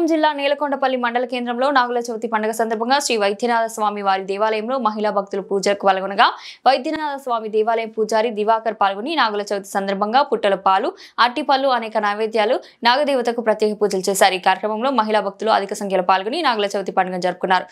ఖమ్మం జిల్లా నేలకొండపల్లి మండల కేంద్రంలో నాగుల చవితి పండుగ సందర్భంగా శ్రీ వైద్యనాథ స్వామి వారి దేవాలయంలో మహిళా భక్తులు పూజలకు పాల్గొనగా వైద్యనాథ స్వామి దేవాలయం పూజారి దివాకర్ పాల్గొని నాగుల చవితి సందర్భంగా పుట్టల పాలు, అట్టిపళ్ళు, అనేక నైవేద్యాలు, నాగదేవతకు ప్రత్యేక పూజలు చేశారు. ఈ కార్యక్రమంలో మహిళా భక్తులు అధిక సంఖ్యలో పాల్గొని నాగుల చవితి పండుగ జరుపుకున్నారు.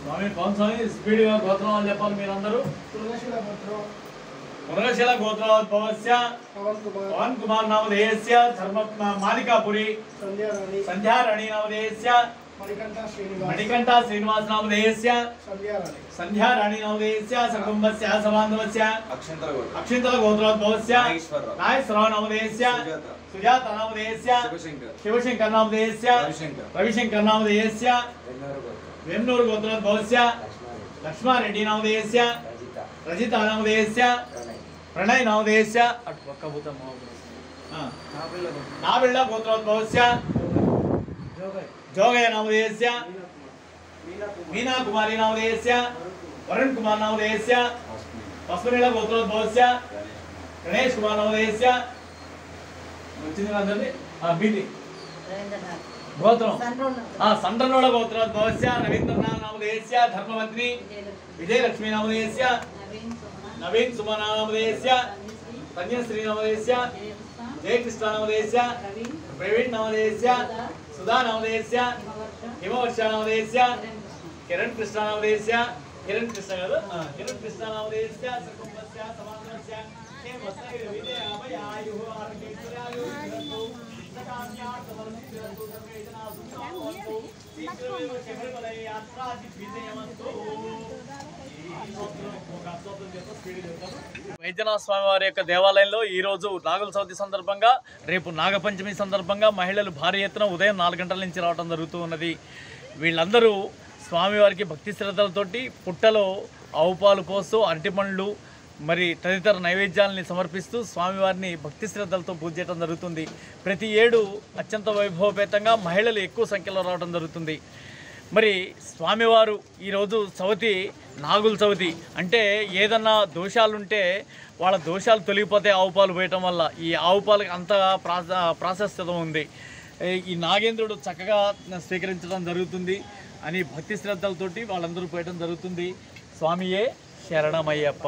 स्वामी कौन सा स्पीड गोत्र मेरू मुरगशील गोत्रोद्भवस्य पवन कुमार नामधेयस्य धर्म मालिकापुरी संध्याराणी नामधेयस्य मणिकंठा श्रीनिवास नामधेयस्य संध्याराणी नामधेयस्य सकुंभस्य सबान्धवस्य अक्षिंतल गोत्रोद्भवस्य नागेश्वरराव नामधेयस्य सुजाता नामधेयस्य शिवशंकर नामधेयस्य रविशंकर नामधेयस्य वेम्नूर गोत्रोद्भवस्य लक्ष्मारेड्डी नामधेयस्य रजिता नामधेयस्य प्रणय नामधेयस्य नाबिल्ला गोत्रोद्भवस्य जोगय नामधेयस्य मीना कुमारी नामधेयस्य वरुण कुमार नामधेयस्य पस्मनीला गोत्रोद्भवस्य गणेश कुमार नामधेयस्य बीटी गोत्रम संड्रनोळ गोत्रोद्भवस्य रवींद्रनाथ नामधेयस्य धर्मपत्नी विजयलक्ष्मी नामधेयस्य नवीन सुमन नामधेयस्य कन्याश्री नामधेयस्य जयकृष्ण नामधेयस्य प्रवीण नामधेयस्य सुधा नामधेयस्य हिमवर्षा नामधेयस्य किरण कृष्ण नामधेयस्य किरण कृष्ण नामधेयस्य सकुंभस्य समानस्य हे वस्तै विजय अभयायुः आरोग्यैश्वर्यायुः सकाम्यात् समर्पितु सर्वे जनाः सुखिनो शीघ्रमेव शबरिमलै यात्रादि विजयमस्तु। వైద్యనాథ స్వామి వారి యొక్క దేవాలయంలో ఈరోజు నాగుల చవితి సందర్భంగా రేపు నాగపంచమి సందర్భంగా మహిళలు భారీ ఎత్తున ఉదయం 4 గంటల నుంచి రావడం జరుగుతూ ఉన్నది. వీళ్ళందరూ స్వామివారికి భక్తి శ్రద్ధలతోటి పుట్టలో ఆవుపాలు పోస్తూ అరటిపండ్లు మరి తదితర నైవేద్యాలని సమర్పిస్తూ స్వామివారిని భక్తి శ్రద్ధలతో పూజ చేయడం జరుగుతుంది. ప్రతి ఏడు అత్యంత వైభవపేతంగా మహిళలు ఎక్కువ సంఖ్యలో రావడం జరుగుతుంది. మరి స్వామివారు ఈరోజు చవితి నాగుల చవితి అంటే ఏదన్నా దోషాలుంటే వాళ్ళ దోషాలు తొలగిపోతే ఆవు పాలు పోయటం వల్ల ఈ ఆవు పాలకి అంత ప్రాశస్త్యత ఉంది. ఈ నాగేంద్రుడు చక్కగా స్వీకరించడం జరుగుతుంది అని భక్తి శ్రద్ధలతోటి వాళ్ళందరూ పోయటం జరుగుతుంది. స్వామియే శరణమయ్యప్ప.